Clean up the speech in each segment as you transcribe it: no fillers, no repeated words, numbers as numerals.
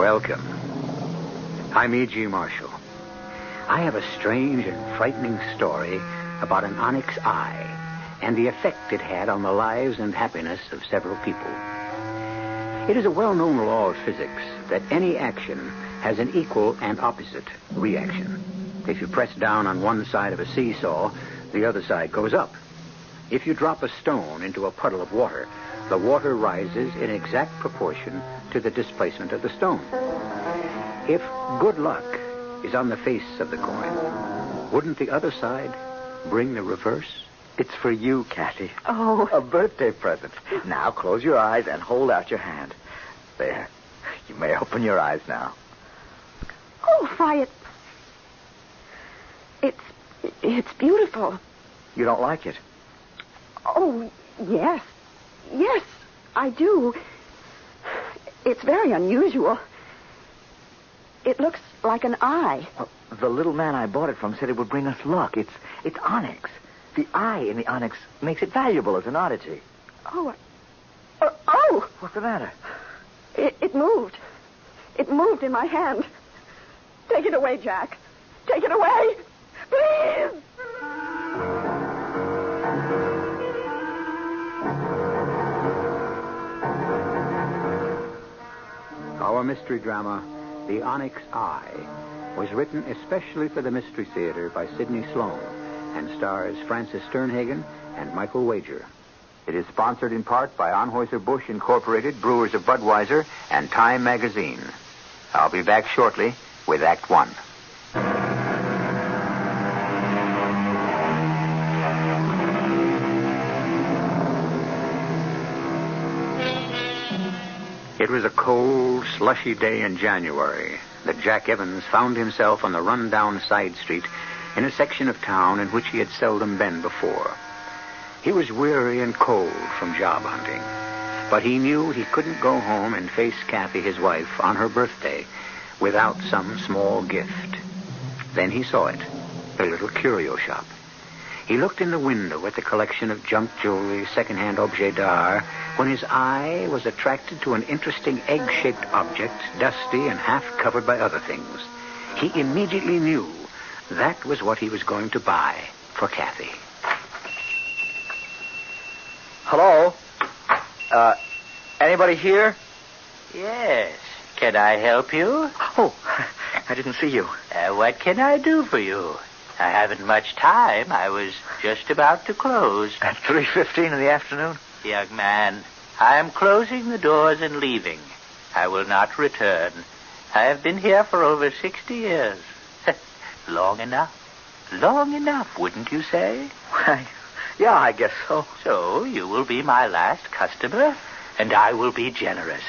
Welcome. I'm E.G. Marshall. I have a strange and frightening story about an onyx eye and the effect it had on the lives and happiness of several people. It is a well-known law of physics that any action has an equal and opposite reaction. If you press down on one side of a seesaw, the other side goes up. If you drop a stone into a puddle of water, the water rises in exact proportion to the displacement of the stone. If good luck is on the face of the coin, wouldn't the other side bring the reverse? It's for you, Kathy. Oh. A birthday present. Now close your eyes and hold out your hand. There. You may open your eyes now. Oh, why, it's beautiful. You don't like it? Oh, yes. Yes, I do. It's very unusual. It looks like an eye. Well, the little man I bought it from said it would bring us luck. It's onyx. The eye in the onyx makes it valuable as an oddity. Oh. What's the matter? It moved. It moved in my hand. Take it away, Jack. Take it away. Please. Our mystery drama, The Onyx Eye, was written especially for the Mystery Theater by Sidney Sloan and stars Francis Sternhagen and Michael Wager. It is sponsored in part by Anheuser-Busch Incorporated, Brewers of Budweiser, and Time Magazine. I'll be back shortly with Act One. It was a cold, slushy day in January that Jack Evans found himself on the run-down side street in a section of town in which he had seldom been before. He was weary and cold from job hunting, but he knew he couldn't go home and face Kathy, his wife, on her birthday without some small gift. Then he saw it, a little curio shop. He looked in the window at the collection of junk jewelry, second-hand objets d'art, when his eye was attracted to an interesting egg-shaped object, dusty and half covered by other things. He immediately knew that was what he was going to buy for Kathy. Hello? Anybody here? Yes. Can I help you? Oh, I didn't see you. What can I do for you? I haven't much time. I was just about to close. At 3:15 in the afternoon? Young man, I am closing the doors and leaving. I will not return. I have been here for over 60 years. Long enough. Long enough, wouldn't you say? Why, yeah, I guess so. So you will be my last customer, and I will be generous.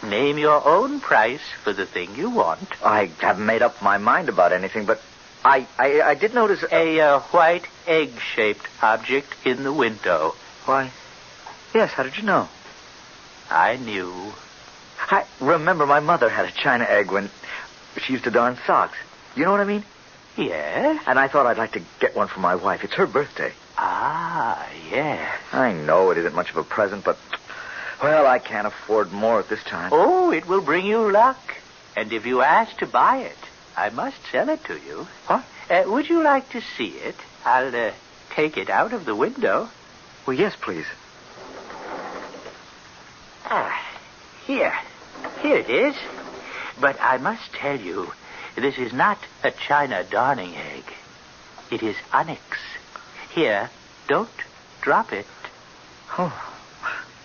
Name your own price for the thing you want. I haven't made up my mind about anything, but I did notice... A white egg-shaped object in the window. Why, yes, how did you know? I knew. I remember my mother had a china egg when she used to darn socks. You know what I mean? Yes? And I thought I'd like to get one for my wife. It's her birthday. Ah, yes. I know it isn't much of a present, but, well, I can't afford more at this time. Oh, it will bring you luck. And if you ask to buy it, I must sell it to you. What? Would you like to see it? I'll take it out of the window. Well, yes, please. Here. Here it is. But I must tell you, this is not a china darning egg. It is onyx. Here, don't drop it. Oh,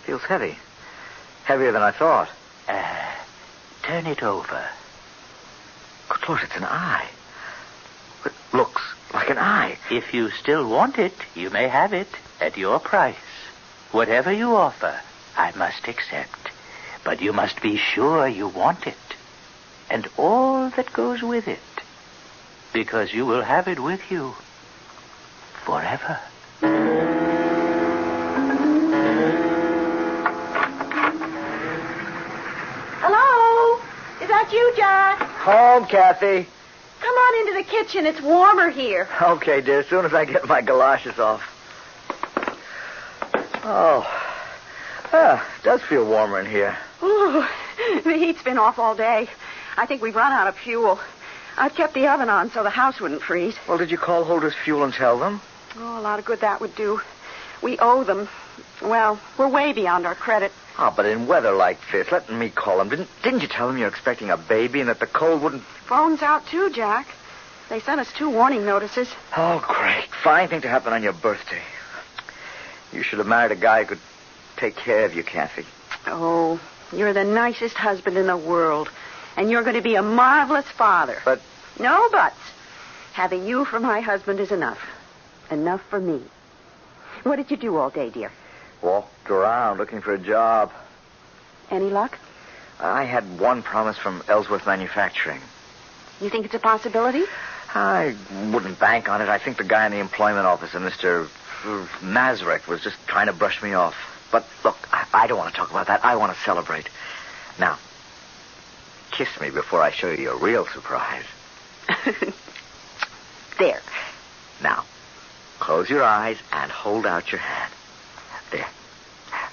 feels heavy. Heavier than I thought. Turn it over. Good Lord, it's an eye. It looks like an eye. If you still want it, you may have it at your price. Whatever you offer, I must accept. But you must be sure you want it. And all that goes with it. Because you will have it with you forever. Hello? Is that you, Jack? Home, Kathy. Come on into the kitchen. It's warmer here. Okay, dear, as soon as I get my galoshes off. Oh, it does feel warmer in here. Ooh, The heat's been off all day. I think we've run out of fuel. I've kept the oven on so the house wouldn't freeze. Well, did you call Holder's Fuel and tell them? Oh, a lot of good that would do. We owe them. Well, we're way beyond our credit. Oh, but in weather like this, let me call them. Didn't you tell them you're expecting a baby and that the cold wouldn't... Phone's out, too, Jack. They sent us 2 warning notices. Oh, great. Fine thing to happen on your birthday. You should have married a guy who could take care of you, Kathy. Oh, you're the nicest husband in the world. And you're going to be a marvelous father. But... No buts. Having you for my husband is enough. Enough for me. What did you do all day, dear? Walked around looking for a job. Any luck? I had one promise from Ellsworth Manufacturing. You think it's a possibility? I wouldn't bank on it. I think the guy in the employment office, Mr. Mazurek, was just trying to brush me off. But, look, I don't want to talk about that. I want to celebrate. Now, kiss me before I show you a real surprise. There. Now, close your eyes and hold out your hand. There.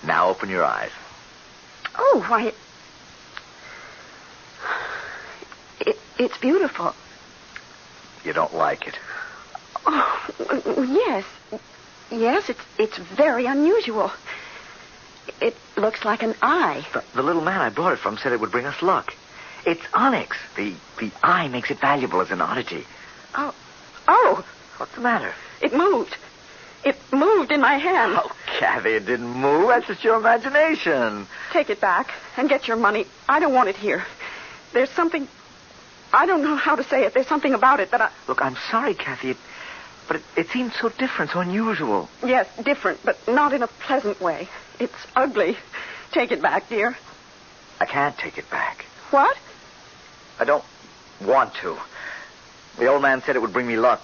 Now open your eyes. Oh, why... It's beautiful. You don't like it? Oh, yes. Yes, it's very unusual. It looks like an eye. The little man I brought it from said it would bring us luck. It's onyx. The eye makes it valuable as an oddity. Oh. What's the matter? It moved. It moved in my hand. Oh, Kathy, it didn't move. That's just your imagination. Take it back and get your money. I don't want it here. There's something... I don't know how to say it. There's something about it that I... Look, I'm sorry, Kathy, but it seems so different, so unusual. Yes, different, but not in a pleasant way. It's ugly. Take it back, dear. I can't take it back. What? I don't want to. The old man said it would bring me luck.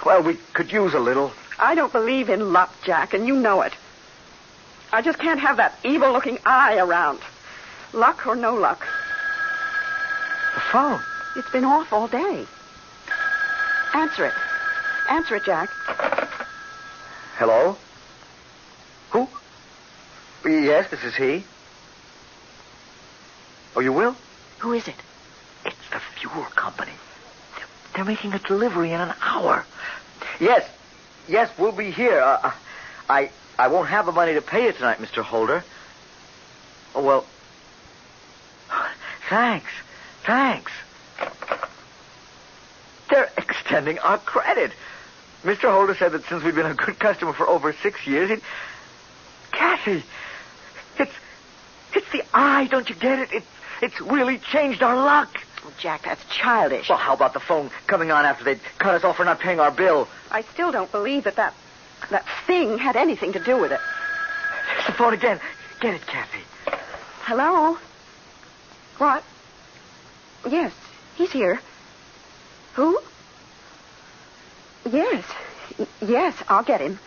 Well, we could use a little. I don't believe in luck, Jack, and you know it. I just can't have that evil-looking eye around. Luck or no luck. The phone. It's been off all day. Answer it. Answer it, Jack. Hello? Who? Yes, this is he. Oh, you will? Who is it? It's the fuel company. They're making a delivery in an hour. Yes, we'll be here. I won't have the money to pay you tonight, Mr. Holder. Oh, well... Thanks. They're extending our credit. Mr. Holder said that since we've been a good customer for over 6 years, he'd... Kathy, it's the eye, don't you get it? It's really changed our luck. Oh, Jack, that's childish. Well, how about the phone coming on after they'd cut us off for not paying our bill? I still don't believe that thing had anything to do with it. There's the phone again. Get it, Kathy. Hello? What? Yes, he's here. Who? Yes, I'll get him.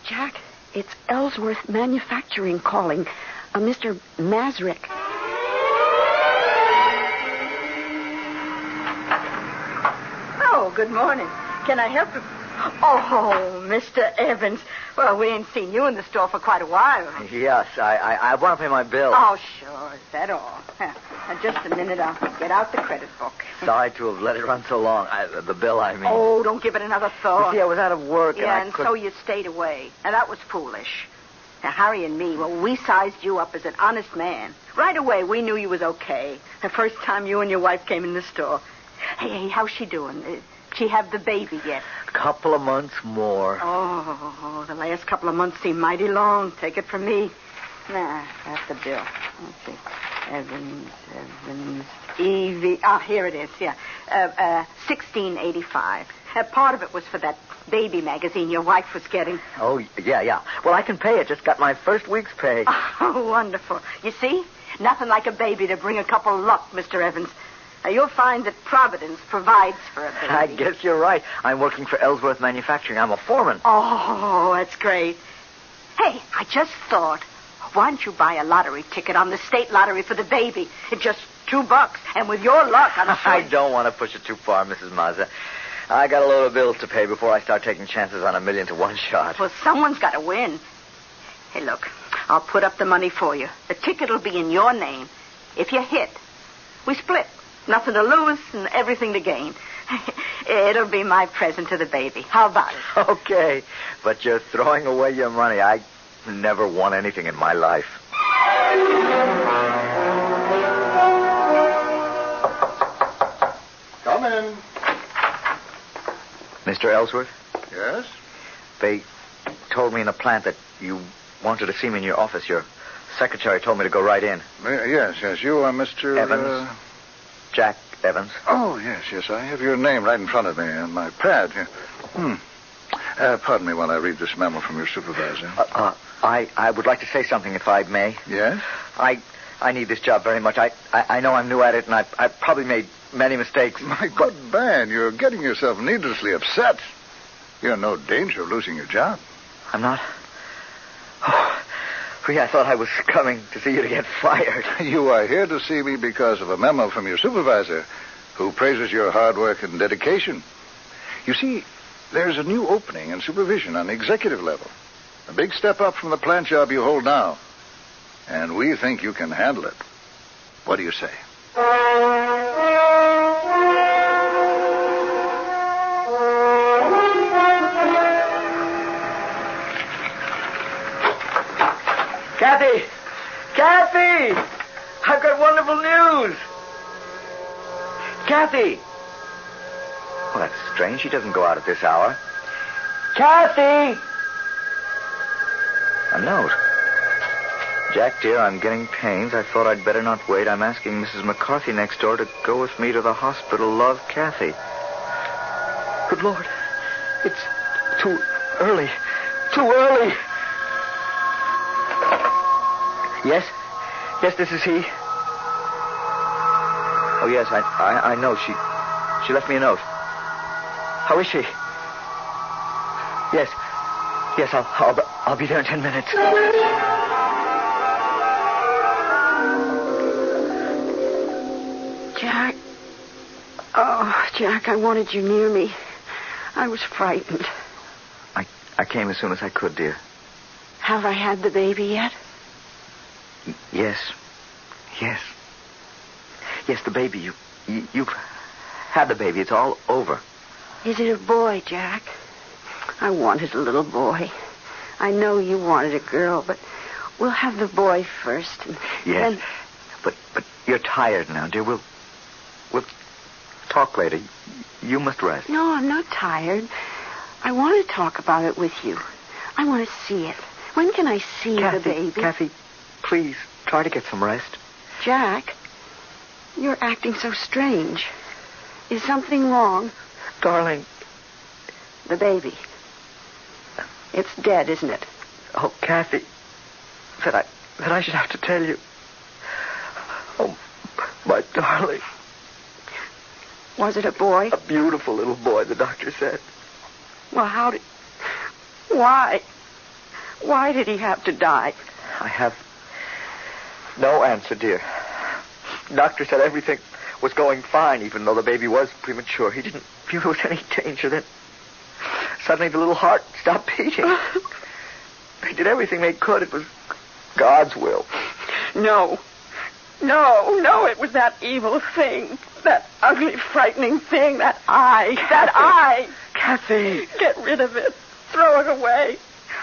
Jack, it's Ellsworth Manufacturing calling. Mr. Mazurek. Oh, good morning. Can I help you? Oh, Mr. Evans. Well, we ain't seen you in the store for quite a while. Yes, I want to pay my bill. Oh, sure. Is that all? Now, just a minute. I'll get out the credit book. Sorry to have let it run so long. The bill, I mean. Oh, don't give it another thought. You see, I was out of work and so you stayed away. Now, that was foolish. Now, Harry and me, well, we sized you up as an honest man. Right away, we knew you was okay. The first time you and your wife came in the store. Hey, how's she doing? She have the baby yet? Couple of months more. Oh, the last couple of months seem mighty long. Take it from me. Nah, that's the bill. Let's see. Evans, Evie. Ah, here it is, yeah. $16.85. Part of it was for that baby magazine your wife was getting. Oh, yeah. Well, I can pay it. Just got my first week's pay. Oh, wonderful. You see? Nothing like a baby to bring a couple luck, Mr. Evans. Now, you'll find that Providence provides for a baby. I guess you're right. I'm working for Ellsworth Manufacturing. I'm a foreman. Oh, that's great. Hey, I just thought, why don't you buy a lottery ticket on the state lottery for the baby? It's just $2. And with your luck, I'm sure... I don't want to push it too far, Mrs. Mazza. I got a load of bills to pay before I start taking chances on $1 million to one shot. Well, someone's got to win. Hey, look, I'll put up the money for you. The ticket will be in your name. If you hit, we split. Nothing to lose and everything to gain. It'll be my present to the baby. How about it? Okay, but you're throwing away your money. I never won anything in my life. Come in. Mr. Ellsworth? Yes? They told me in the plant that you wanted to see me in your office. Your secretary told me to go right in. Yes. You are Mr. Evans. Jack Evans. Oh, yes. I have your name right in front of me on my pad here. Pardon me while I read this memo from your supervisor. I would like to say something, if I may. Yes? I need this job very much. I know I'm new at it, and I probably made many mistakes. My good man, you're getting yourself needlessly upset. You're in no danger of losing your job. I'm not? Oh, I thought I was coming to see you to get fired. You are here to see me because of a memo from your supervisor, who praises your hard work and dedication. You see, there's a new opening in supervision on the executive level. A big step up from the plant job you hold now. And we think you can handle it. What do you say? Kathy! I've got wonderful news! Kathy! Well, that's strange. She doesn't go out at this hour. Kathy! A note. Jack, dear, I'm getting pains. I thought I'd better not wait. I'm asking Mrs. McCarthy next door to go with me to the hospital. Love, Kathy. Good Lord. It's too early. Too early. Yes? Yes, this is he. Oh, yes, I know. She left me a note. How is she? Yes. Yes, I'll be there in 10 minutes. Jack. Oh, Jack, I wanted you near me. I was frightened. I came as soon as I could, dear. Have I had the baby yet? Yes. Yes. Yes, the baby. You've had the baby. It's all over. Is it a boy, Jack? I wanted a little boy. I know you wanted a girl, but we'll have the boy first. And yes. Then... But you're tired now, dear. We'll talk later. You must rest. No, I'm not tired. I want to talk about it with you. I want to see it. When can I see the baby? Kathy, please, try to get some rest. Jack, you're acting so strange. Is something wrong? Darling. The baby. It's dead, isn't it? Oh, Kathy, that I should have to tell you. Oh, my darling. Was it a boy? A beautiful little boy, the doctor said. Well, why? Why did he have to die? I have no answer, dear. Doctor said everything was going fine, even though the baby was premature. He didn't feel there was any danger. Then suddenly the little heart stopped beating. They did everything they could. It was God's will. No, it was that evil thing. That ugly, frightening thing. That eye. Kathy. Get rid of it. Throw it away.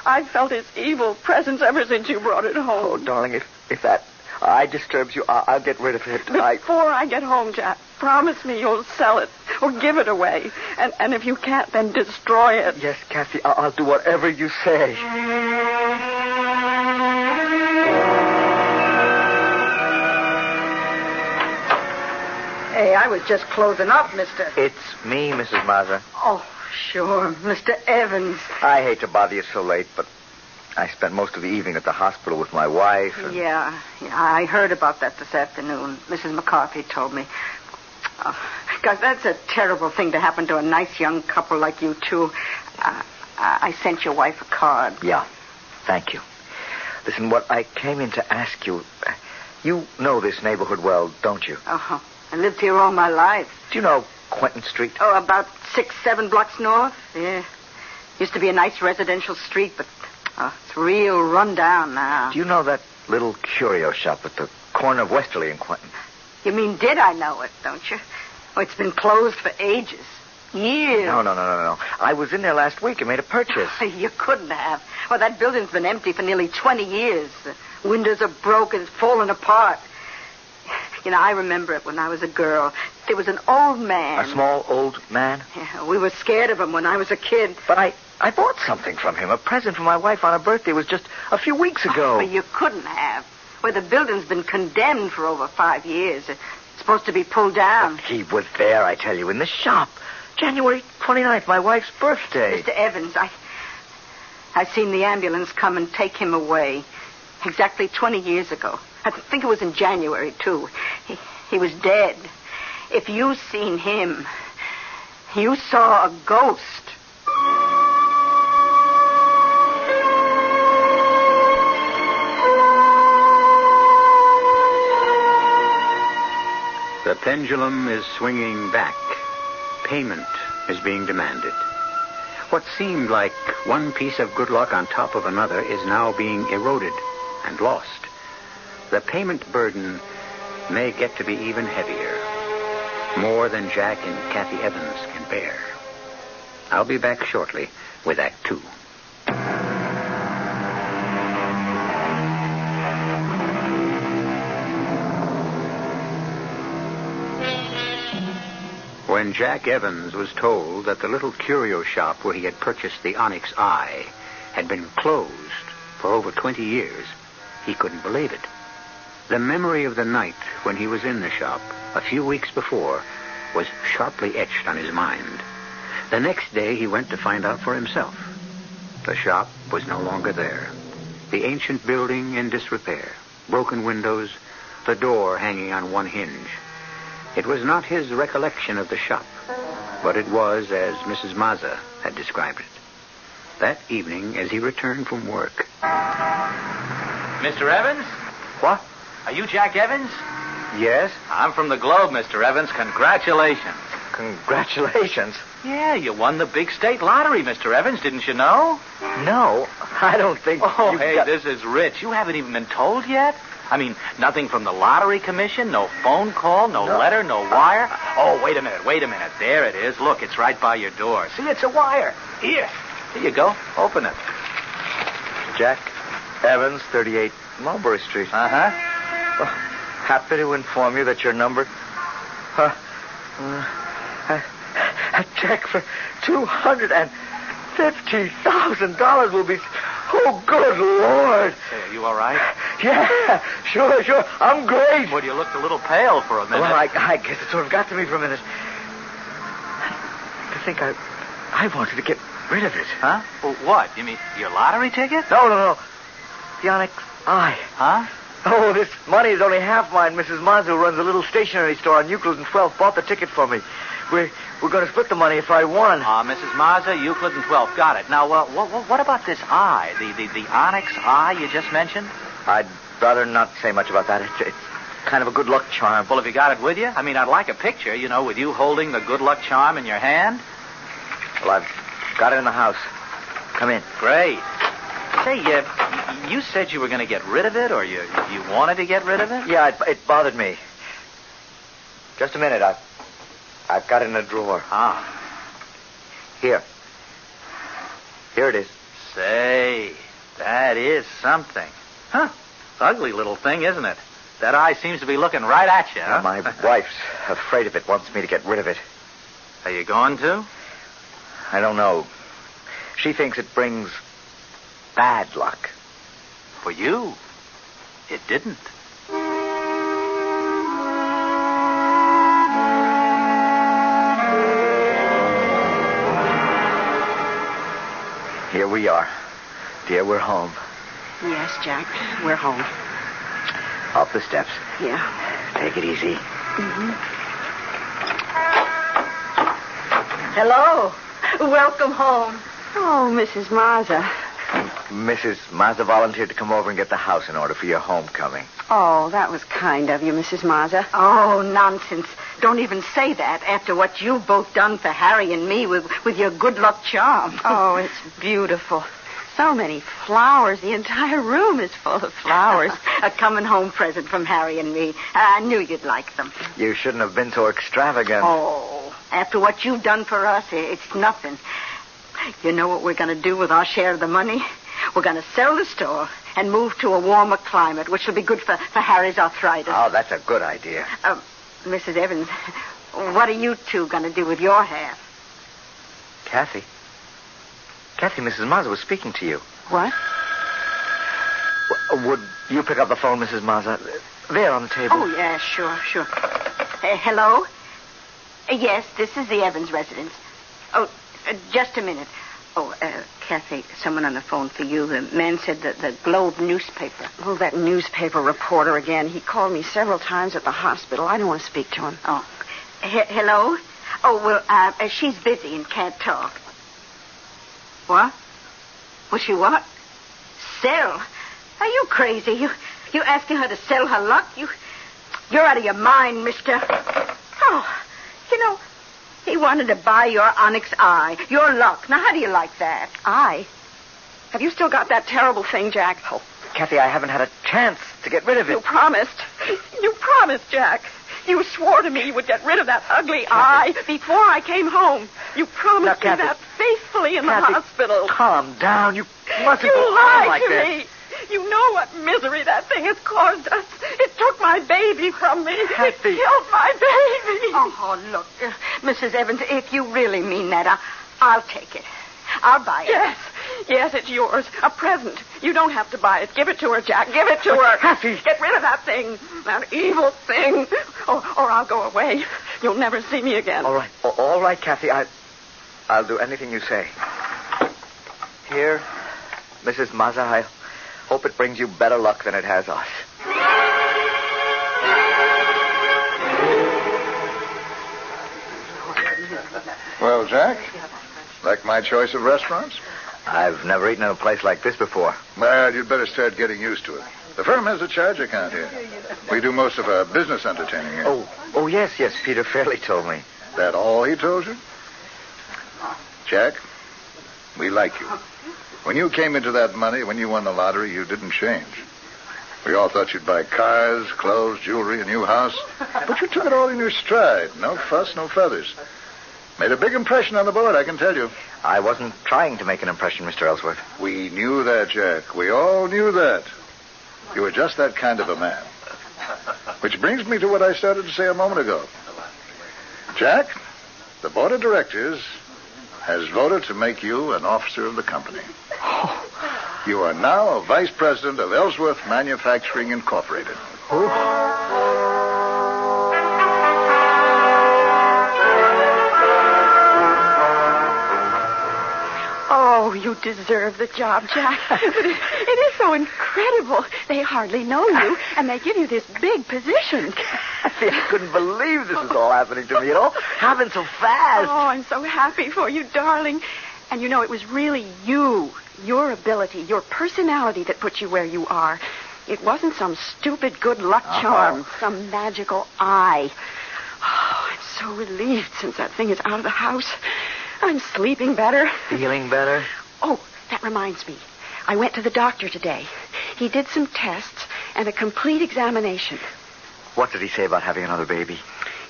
I've felt its evil presence ever since you brought it home. Oh, darling, if that eye disturbs you, I'll get rid of it. Before I get home, Jack, promise me you'll sell it or give it away. And if you can't, then destroy it. Yes, Kathy, I'll do whatever you say. Hey, I was just closing up, mister. It's me, Mrs. Mazza. Oh, sure, Mr. Evans. I hate to bother you so late, but I spent most of the evening at the hospital with my wife. And... Yeah, I heard about that this afternoon. Mrs. McCarthy told me. Oh, God, that's a terrible thing to happen to a nice young couple like you two. I sent your wife a card. Yeah, thank you. Listen, what I came in to ask you... You know this neighborhood well, don't you? Uh-huh. I lived here all my life. Do you know Quentin Street? Oh, about 6-7 blocks north. Yeah. Used to be a nice residential street, but Oh, it's real run down now. Do you know that little curio shop at the corner of Westerly and Quentin? You mean did I know it, don't you? Oh, it's been closed for ages. Years. No. I was in there last week and made a purchase. You couldn't have. Well, that building's been empty for nearly 20 years. The windows are broken, it's fallen apart. You know, I remember it when I was a girl. There was an old man. A small old man? Yeah, we were scared of him when I was a kid. But I bought something from him, a present for my wife on her birthday. It was just a few weeks ago. But you couldn't have. Well, the building's been condemned for over 5 years. It's supposed to be pulled down. He was there, I tell you, in the shop. January 29th, my wife's birthday. Mr. Evans, I seen the ambulance come and take him away exactly 20 years ago. I think it was in January, too. He was dead. If you seen him, you saw a ghost. The pendulum is swinging back. Payment is being demanded. What seemed like one piece of good luck on top of another is now being eroded and lost. The payment burden may get to be even heavier. More than Jack and Kathy Evans can bear. I'll be back shortly with Act 2. When Jack Evans was told that the little curio shop where he had purchased the Onyx eye had been closed for over 20 years, he couldn't believe it. The memory of the night when he was in the shop a few weeks before was sharply etched on his mind. The next day he went to find out for himself. The shop was no longer there. The ancient building in disrepair, broken windows, the door hanging on one hinge. It was not his recollection of the shop, but it was as Mrs. Mazza had described it. That evening, as he returned from work... Mr. Evans? What? Are you Jack Evans? Yes? I'm from the Globe, Mr. Evans. Congratulations. Congratulations. Yeah, you won the big state lottery, Mr. Evans. Didn't you know? No, I don't think... Oh, hey, this is rich. You haven't even been told yet? I mean, nothing from the lottery commission, no phone call, no letter, no wire. Oh, wait a minute. There it is. Look, it's right by your door. See, it's a wire. Here you go. Open it. Jack Evans, 38 Mulberry Street. Uh-huh. Well, happy to inform you that your number... a check for $250,000 will be... Oh, good Lord. Say, are you all right? Yeah, sure. I'm great. Well, you looked a little pale for a minute. Well, I guess it sort of got to me for a minute. I think I wanted to get rid of it. Huh? Well, what? You mean your lottery ticket? No. The Onyx eye. Huh? Oh, this money is only half mine. Mrs. Mazza, who runs a little stationery store on Euclid and 12th, bought the ticket for me. We're going to split the money if I won. Mrs. Mazza, Euclid and 12th. Got it. Now, what about this eye? The Onyx eye you just mentioned? I'd rather not say much about that. It's kind of a good luck charm. Well, have you got it with you? I mean, I'd like a picture, with you holding the good luck charm in your hand. Well, I've got it in the house. Come in. Great. Say, you said you were going to get rid of it, or you wanted to get rid of it? Yeah, it bothered me. Just a minute. I've got it in a drawer. Ah. Here it is. Say, that is something. Huh. Ugly little thing, isn't it? That eye seems to be looking right at you, huh? My wife's afraid of it, wants me to get rid of it. Are you going to? I don't know. She thinks it brings bad luck. For you, it didn't. Here we are. Dear, we're home. Yes, Jack, we're home. Up the steps. Yeah. Take it easy. Mm-hmm. Hello. Welcome home. Oh, Mrs. Mazza. Mrs. Mazza volunteered to come over and get the house in order for your homecoming. Oh, that was kind of you, Mrs. Mazza. Oh, nonsense. Don't even say that after what you've both done for Harry and me with your good luck charm. Oh, it's beautiful. so many flowers. The entire room is full of flowers. A coming home present from Harry and me. I knew you'd like them. You shouldn't have been so extravagant. Oh, after what you've done for us, it's nothing. You know what we're going to do with our share of the money? We're going to sell the store and move to a warmer climate, which will be good for Harry's arthritis. Oh, that's a good idea. Mrs. Evans, what are you two going to do with your half? Kathy, Mrs. Mazza was speaking to you. What? Would you pick up the phone, Mrs. Mazza? There on the table. Oh, yeah, sure. Hello? Yes, this is the Evans residence. Oh, just a minute. Oh, Kathy, someone on the phone for you. The man said that the Globe newspaper. Oh, that newspaper reporter again. He called me several times at the hospital. I don't want to speak to him. Oh. Hello? Oh, well, she's busy and can't talk. What? Will she what? Sell? Are you crazy? You asking her to sell her luck? You're out of your mind, mister. Oh, you know, he wanted to buy your Onyx eye, your luck. Now, how do you like that? Eye? Have you still got that terrible thing, Jack? Oh, Kathy, I haven't had a chance to get rid of it. You promised, Jack. You swore to me you would get rid of that ugly eye before I came home. You promised me that faithfully in the hospital. Calm down. You mustn't You go on lied like to this. me. You know what misery that thing has caused us. It took my baby from me. Kathy. It killed my baby. Oh, look, Mrs. Evans, if you really mean that, I'll take it. I'll buy it. Yes, it's yours. A present. You don't have to buy it. Give it to her, Jack. Give it to her. Kathy. Get rid of that thing. That evil thing. Or I'll go away. You'll never see me again. All right, Kathy. I'll do anything you say. Here, Mrs. Mazza, I hope it brings you better luck than it has us. Well, Jack, like my choice of restaurants? I've never eaten in a place like this before. Well, you'd better start getting used to it. The firm has a charge account here. We do most of our business entertaining here. Oh, yes, Peter Fairley told me. That all he told you? Jack, we like you. When you came into that money, when you won the lottery, you didn't change. We all thought you'd buy cars, clothes, jewelry, a new house. But you took it all in your stride. No fuss, no feathers. Made a big impression on the board, I can tell you. I wasn't trying to make an impression, Mr. Ellsworth. We knew that, Jack. We all knew that. You were just that kind of a man. Which brings me to what I started to say a moment ago. Jack, the board of directors has voted to make you an officer of the company. You are now a vice president of Ellsworth Manufacturing Incorporated. Oh, you deserve the job, Jack. But it is so incredible. They hardly know you, and they give you this big position. I couldn't believe this was all happening to me, Happened so fast. Oh, I'm so happy for you, darling. And you know, it was really you, your ability, your personality that put you where you are. It wasn't some stupid good luck charm, some magical eye. Oh, I'm so relieved since that thing is out of the house. I'm sleeping better. Feeling better? Oh, that reminds me. I went to the doctor today. He did some tests and a complete examination. What did he say about having another baby?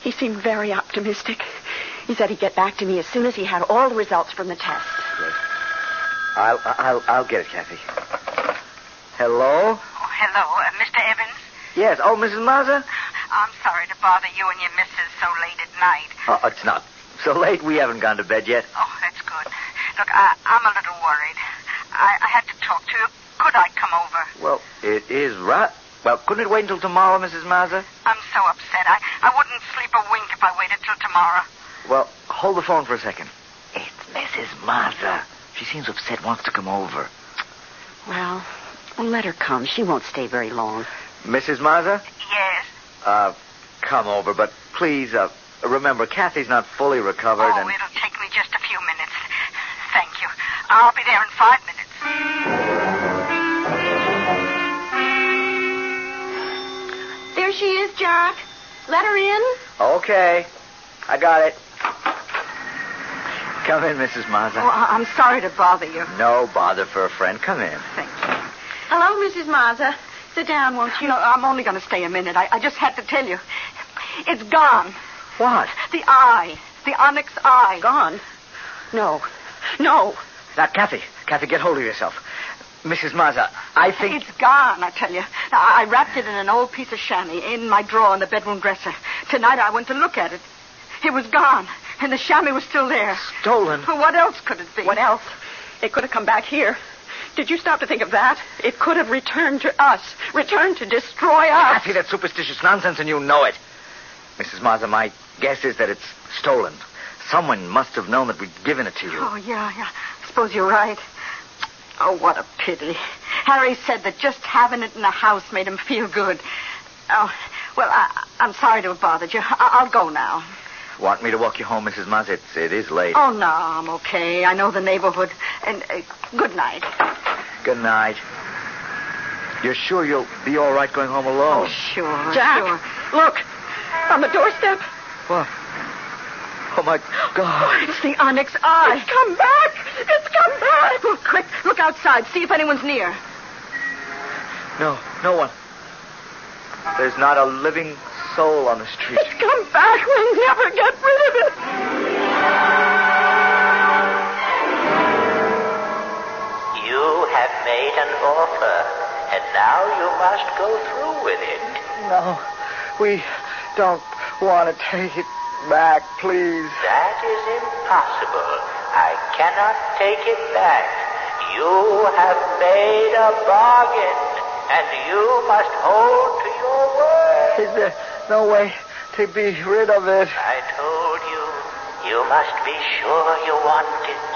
He seemed very optimistic. He said he'd get back to me as soon as he had all the results from the test. Good. I'll get it, Kathy. Hello? Oh, hello, Mr. Evans? Yes. Oh, Mrs. Mazza? I'm sorry to bother you and your missus so late at night. Oh, it's not so late. We haven't gone to bed yet. Oh, that's good. Look, I'm a little worried. I had to talk to you. Could I come over? Well, it is right. Well, couldn't it wait until tomorrow, Mrs. Mazza? I'm so upset. I wouldn't sleep a wink if I waited till tomorrow. Well, hold the phone for a second. It's Mrs. Mazza. She seems upset, wants to come over. Well, let her come. She won't stay very long. Mrs. Mazza? Yes? Come over, but please, remember, Kathy's not fully recovered. Oh, it'll take me just a few minutes. Thank you. I'll be there in 5 minutes. There she is, Jack. Let her in. Okay. I got it. Come in, Mrs. Mazza. Oh, I'm sorry to bother you. No bother for a friend. Come in. Thank you. Hello, Mrs. Mazza. Sit down, won't you? No, I'm only going to stay a minute. I just had to tell you. It's gone. What? The eye. The onyx eye. Gone? No. No. Now, Kathy, get hold of yourself. Mrs. Mazza, I think... It's gone, I tell you. I wrapped it in an old piece of chamois in my drawer in the bedroom dresser. Tonight I went to look at it. It was gone, and the chamois was still there. Stolen? Well, what else could it be? What else? It could have come back here. Did you stop to think of that? It could have returned to us. Returned to destroy us. Kathy, that's superstitious nonsense, and you know it. Mrs. Mazza, my guess is that it's stolen. Someone must have known that we'd given it to you. Oh, yeah. I suppose you're right. Oh, what a pity. Harry said that just having it in the house made him feel good. Oh, well, I'm sorry to have bothered you. I'll go now. Want me to walk you home, Mrs. Mazza? It is late. Oh, no, I'm okay. I know the neighborhood. And good night. Good night. You're sure you'll be all right going home alone? Oh, sure. Jack, Sure. look. On the doorstep. What? Oh, my God. It's the onyx eye. It's come back. It's come back. Oh, quick, look outside. See if anyone's near. No one. There's not a living soul on the street. It's come back. We'll never get rid of it. You have made an offer, and now you must go through with it. No, we don't want to take it back, please. That is impossible. I cannot take it back. You have made a bargain, and you must hold to your word. Is there no way to be rid of it? I told you, you must be sure you want it,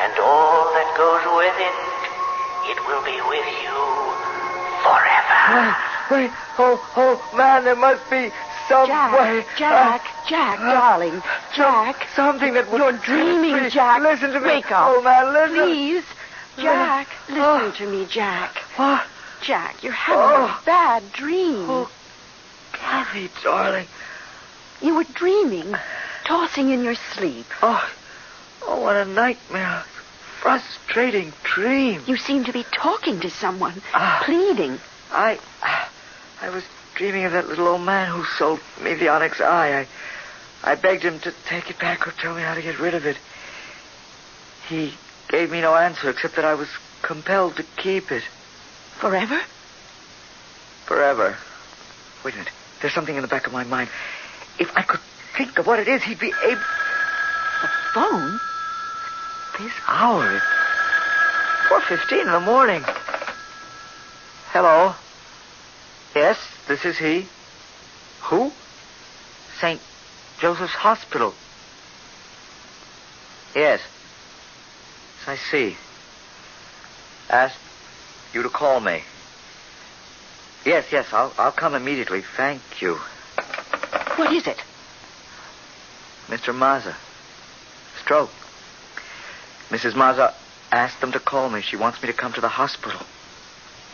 and all that goes with it. It will be with you forever. Wait. Oh, man, there must be some way. Jack, darling. Jack. Something that would... You're dreaming, Please, Jack. Listen to me. Wake up. Oh, man, listen. Please. Jack, listen to me, Jack. What? Jack, you're having a bad dream. Oh, Kathy, darling. You were dreaming, tossing in your sleep. Oh, what a nightmare. Frustrating dream. You seem to be talking to someone, Ah. pleading. I was dreaming of that little old man who sold me the onyx eye. I begged him to take it back or tell me how to get rid of it. He gave me no answer except that I was compelled to keep it. Forever? Forever. Wait a minute. There's something in the back of my mind. If I could think of what it is, he'd be able... The phone? This hour. 4:15 in the morning. Hello. Yes, this is he. Who? St. Joseph's Hospital. Yes. I see. Asked you to call me. Yes, I'll come immediately. Thank you. What is it? Mr. Mazza. Stroke. Mrs. Mazza asked them to call me. She wants me to come to the hospital.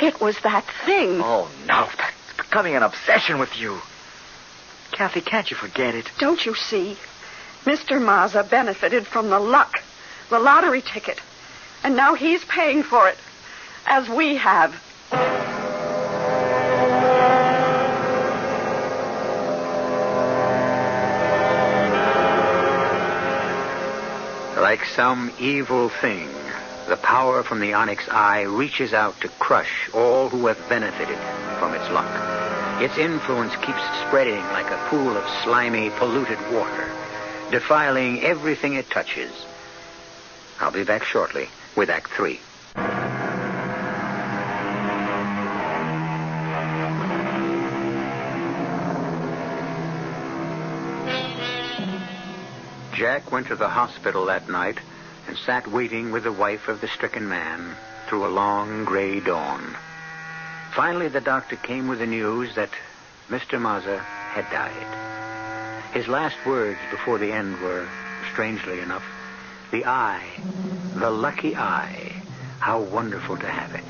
It was that thing. Oh, no. That's becoming an obsession with you. Kathy, can't you forget it? Don't you see? Mr. Mazza benefited from the luck, the lottery ticket. And now he's paying for it, as we have. Like some evil thing, the power from the onyx eye reaches out to crush all who have benefited from its luck. Its influence keeps spreading like a pool of slimy, polluted water, defiling everything it touches. I'll be back shortly with Act 3. Jack went to the hospital that night and sat waiting with the wife of the stricken man through a long gray dawn. Finally, the doctor came with the news that Mr. Mazza had died. His last words before the end were, strangely enough, the eye, the lucky eye, how wonderful to have it.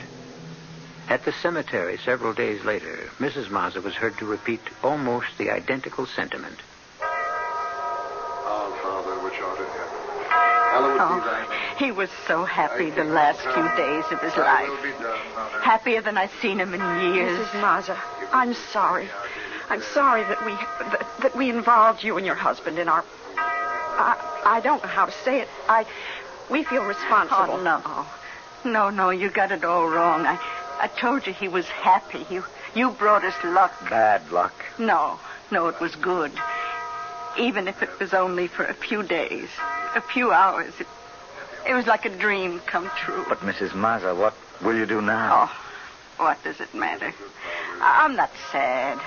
At the cemetery several days later, Mrs. Mazza was heard to repeat almost the identical sentiment. Our Father, which art in heaven, He was so happy the last few days of his life. Happier than I've seen him in years. Mrs. Mazza, I'm sorry. I'm sorry that we involved you and your husband in our... I don't know how to say it. We feel responsible. Oh, no. No, you got it all wrong. I told you he was happy. You brought us luck. Bad luck. No, it was good. Even if it was only for a few days, a few hours. It was like a dream come true. But, Mrs. Mazza, what will you do now? Oh, what does it matter? I'm not sad.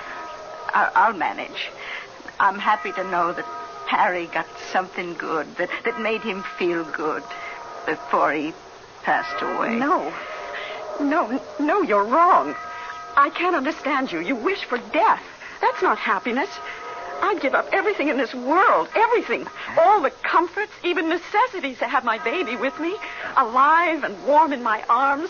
I'll manage. I'm happy to know that Harry got something good, that made him feel good before he passed away. No, you're wrong. I can't understand you. You wish for death. That's not happiness. I'd give up everything in this world, everything. All the comforts, even necessities to have my baby with me, alive and warm in my arms,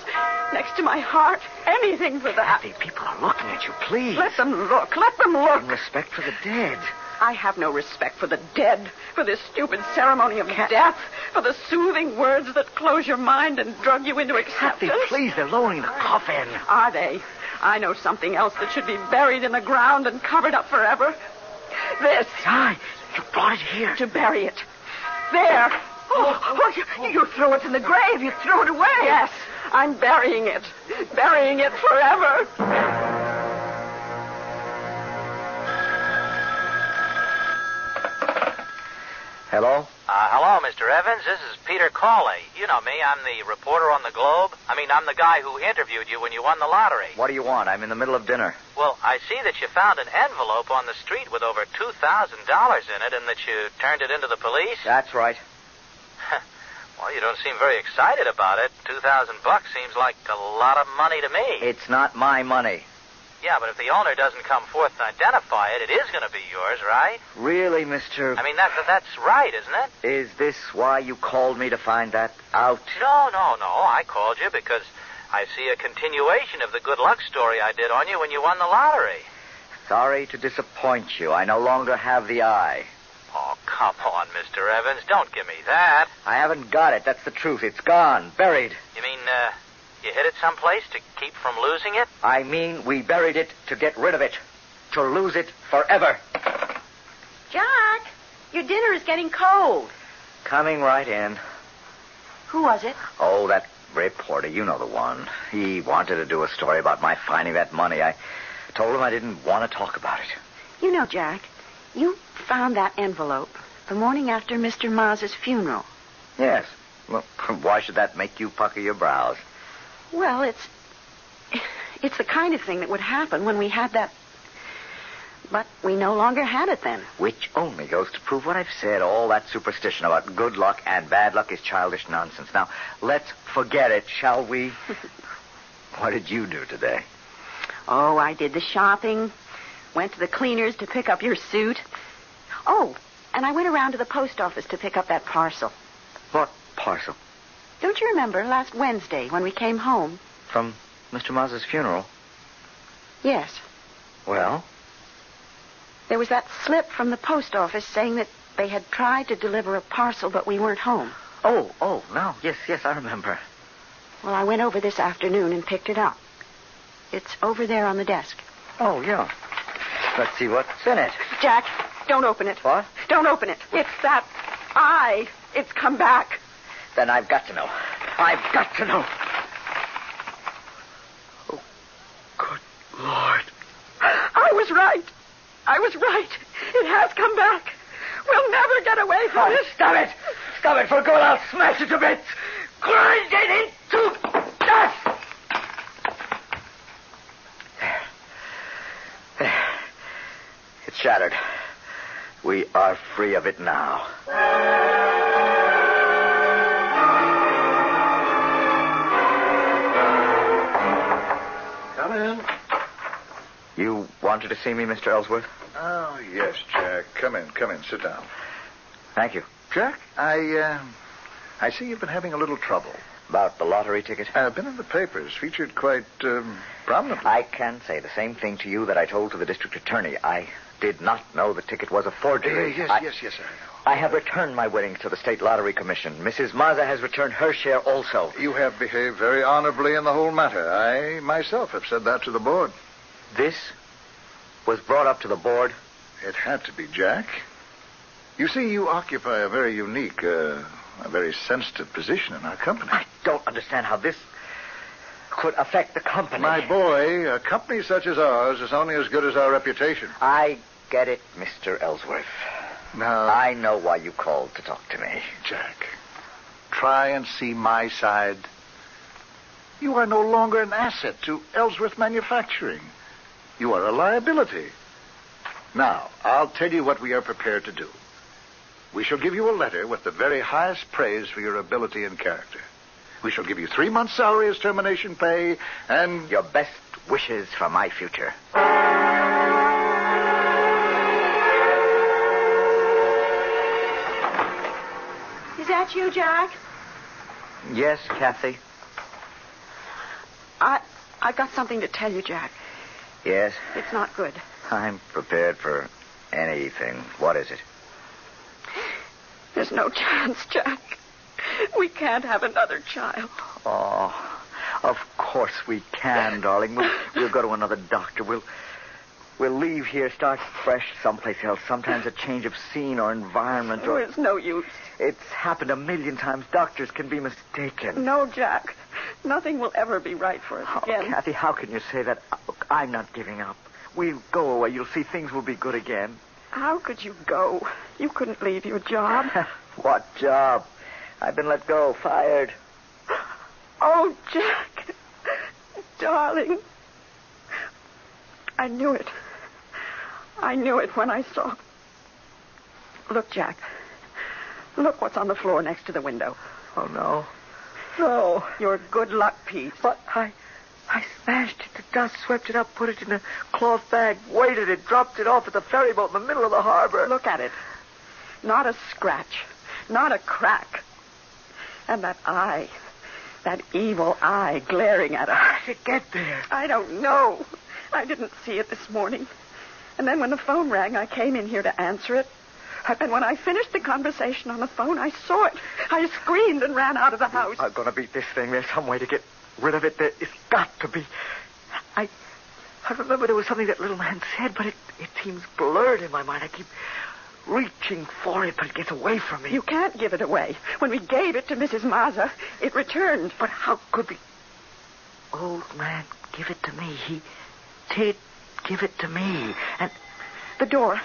next to my heart. Anything for that. Kathy, people are looking at you, please. Let them look. In respect for the dead. I have no respect for the dead, for this stupid ceremony of death, for the soothing words that close your mind and drug you into acceptance. Kathy, please, they're lowering the coffin. Are they? I know something else that should be buried in the ground and covered up forever. This. Aye, you brought it here. To bury it. There. You throw it in the grave. You throw it away. Yes, I'm burying it. Burying it forever. Hello? Hello, Mr. Evans. This is Peter Cawley. You know me. I'm the reporter on the Globe. I'm the guy who interviewed you when you won the lottery. What do you want? I'm in the middle of dinner. Well, I see that you found an envelope on the street with over $2,000 in it and that you turned it into the police. That's right. Well, you don't seem very excited about it. $2,000 seems like a lot of money to me. It's not my money. Yeah, but if the owner doesn't come forth and identify it, it is going to be yours, right? Really, Mr... That's right, isn't it? Is this why you called me to find that out? No. I called you because I see a continuation of the good luck story I did on you when you won the lottery. Sorry to disappoint you. I no longer have the eye. Oh, come on, Mr. Evans. Don't give me that. I haven't got it. That's the truth. It's gone. Buried. You mean, you hid it someplace to keep from losing it? I mean, we buried it to get rid of it. To lose it forever. Jack, your dinner is getting cold. Coming right in. Who was it? Oh, that reporter. You know the one. He wanted to do a story about my finding that money. I told him I didn't want to talk about it. You know, Jack, you found that envelope the morning after Mr. Maz's funeral. Yes. Well, why should that make you pucker your brows? Well, it's the kind of thing that would happen when we had that... But we no longer had it then. Which only goes to prove what I've said. All that superstition about good luck and bad luck is childish nonsense. Now, let's forget it, shall we? What did you do today? Oh, I did the shopping. Went to the cleaners to pick up your suit. Oh, and I went around to the post office to pick up that parcel. What parcel? Don't you remember last Wednesday when we came home? From Mr. Maz's funeral? Yes. Well? There was that slip from the post office saying that they had tried to deliver a parcel, but we weren't home. Oh, no. Yes, I remember. Well, I went over this afternoon and picked it up. It's over there on the desk. Oh, yeah. Let's see what's in it. Jack, don't open it. What? Don't open it. It's that eye. It's come back. Then I've got to know. I've got to know. Oh, good Lord. I was right. It has come back. We'll never get away from it. Stop it. Stop it for good. I'll smash it to bits. Grind it into dust. There. It's shattered. We are free of it now. Come in. You wanted to see me, Mr. Ellsworth? Oh, yes, Jack. Come in. Sit down. Thank you. Jack, I see you've been having a little trouble. About the lottery ticket? Been in the papers, featured quite prominently. I can say the same thing to you that I told to the district attorney. I did not know the ticket was a forgery. Yes, I know. I have returned my winnings to the State Lottery Commission. Mrs. Mazza has returned her share also. You have behaved very honorably in the whole matter. I myself have said that to the board. This was brought up to the board? It had to be, Jack. You see, you occupy a very unique, a very sensitive position in our company. I don't understand how this could affect the company. My boy, a company such as ours is only as good as our reputation. I get it, Mr. Ellsworth. Now, I know why you called to talk to me. Jack, try and see my side. You are no longer an asset to Ellsworth Manufacturing. You are a liability. Now, I'll tell you what we are prepared to do. We shall give you a letter with the very highest praise for your ability and character. We shall give you 3 months' salary as termination pay, and your best wishes for my future. Is that you, Jack? Yes, Kathy? I got something to tell you, Jack. Yes? It's not good. I'm prepared for anything. What is it? There's no chance, Jack. We can't have another child. Oh, of course we can, darling. We'll go to another doctor. We'll leave here, start fresh someplace else. Sometimes a change of scene or environment. Oh, it's no use. It's happened a million times. Doctors can be mistaken. No, Jack. Nothing will ever be right for us again. Oh, Kathy, how can you say that? Look, I'm not giving up. We'll go away. You'll see things will be good again. How could you go? You couldn't leave your job. What job? I've been let go, fired. Oh, Jack. Darling. I knew it. I knew it when I saw. Look, Jack. Look what's on the floor next to the window. Oh, no. No. Your good luck piece. But I smashed it to dust, swept it up, put it in a cloth bag, weighted it, dropped it off at the ferry boat in the middle of the harbor. Look at it. Not a scratch. Not a crack. And that eye. That evil eye glaring at us. How did it get there? I don't know. I didn't see it this morning. And then when the phone rang, I came in here to answer it. And when I finished the conversation on the phone, I saw it. I screamed and ran out of the house. I'm going to beat this thing. There's some way to get rid of it. There has got to be. I remember there was something that little man said, but it seems blurred in my mind. I keep reaching for it, but it gets away from me. You can't give it away. When we gave it to Mrs. Mazza, it returned. But how could the old man give it to me? He did give it to me. And the door.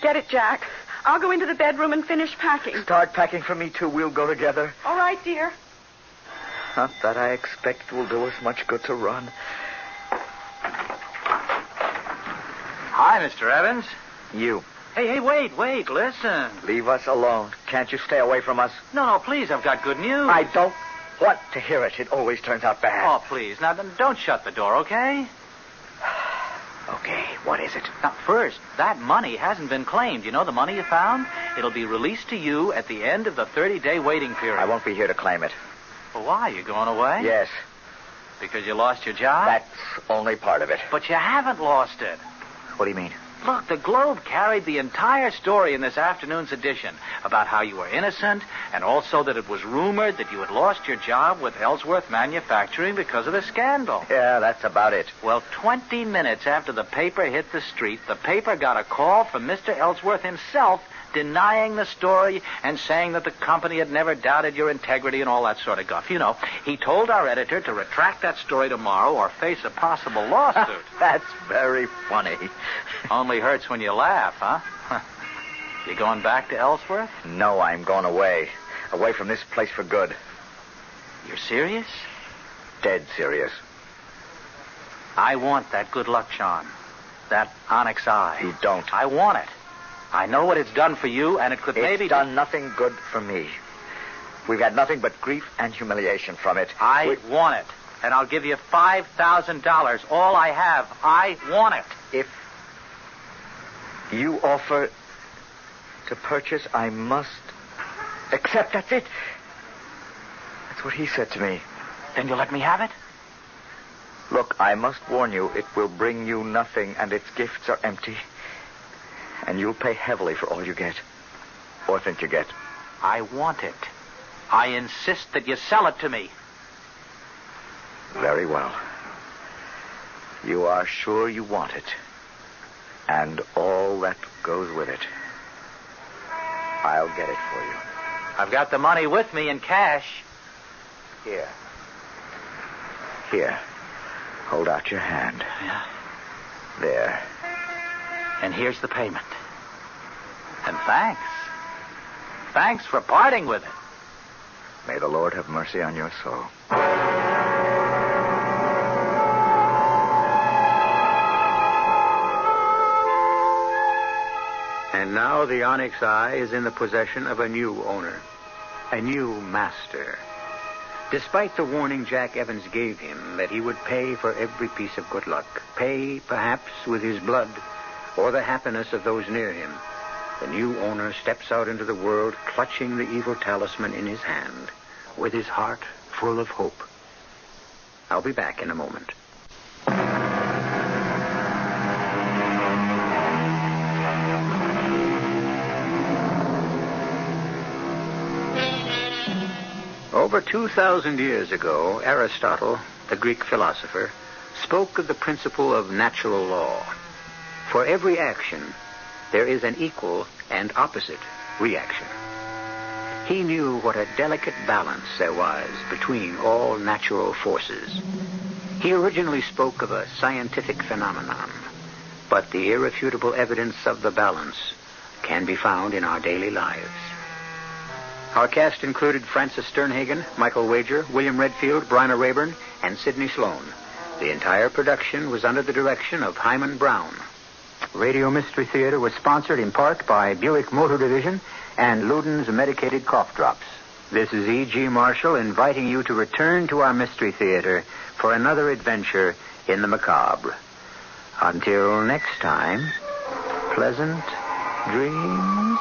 Get it, Jack. I'll go into the bedroom and finish packing. Start packing for me, too. We'll go together. All right, dear. Not that I expect will do us much good to run. Hi, Mr. Evans. You. Hey, wait, listen. Leave us alone. Can't you stay away from us? No, please, I've got good news. I don't want to hear it. It always turns out bad. Oh, please. Now, don't shut the door, okay? Okay, what is it? Now, first, that money hasn't been claimed. You know the money you found? It'll be released to you at the end of the 30-day waiting period. I won't be here to claim it. Well, why? You going away? Yes. Because you lost your job? That's only part of it. But you haven't lost it. What do you mean? Look, the Globe carried the entire story in this afternoon's edition about how you were innocent and also that it was rumored that you had lost your job with Ellsworth Manufacturing because of the scandal. Yeah, that's about it. Well, 20 minutes after the paper hit the street, the paper got a call from Mr. Ellsworth himself denying the story and saying that the company had never doubted your integrity and all that sort of guff. You know, he told our editor to retract that story tomorrow or face a possible lawsuit. That's very funny. Only hurts when you laugh, huh? You going back to Ellsworth? No, I'm going away. Away from this place for good. You're serious? Dead serious. I want that good luck charm. That onyx eye. You don't. I want it. I know what it's done for you, and it could maybe... It's done nothing good for me. We've had nothing but grief and humiliation from it. I want it, and I'll give you $5,000. All I have. I want it. If you offer to purchase, I must accept. That's it. That's what he said to me. Then you'll let me have it? Look, I must warn you, it will bring you nothing, and its gifts are empty. And you'll pay heavily for all you get. or think you get? I want it. I insist that you sell it to me. Very well. You are sure you want it, and all that goes with it. I'll get it for you. I've got the money with me in cash. Here. Here. Hold out your hand. Yeah. There. And here's the payment. And thanks. Thanks for parting with it. May the Lord have mercy on your soul. And now the Onyx Eye is in the possession of a new owner, a new master. Despite the warning Jack Evans gave him that he would pay for every piece of good luck, pay perhaps with his blood or the happiness of those near him, the new owner steps out into the world clutching the evil talisman in his hand, with his heart full of hope. I'll be back in a moment. Over 2,000 years ago, Aristotle, the Greek philosopher, spoke of the principle of natural law. For every action, there is an equal and opposite reaction. He knew what a delicate balance there was between all natural forces. He originally spoke of a scientific phenomenon, but the irrefutable evidence of the balance can be found in our daily lives. Our cast included Francis Sternhagen, Michael Wager, William Redfield, Bryna Rayburn, and Sidney Sloan. The entire production was under the direction of Himan Brown. Radio Mystery Theater was sponsored in part by Buick Motor Division and Luden's Medicated Cough Drops. This is E.G. Marshall inviting you to return to our Mystery Theater for another adventure in the macabre. Until next time, pleasant dreams.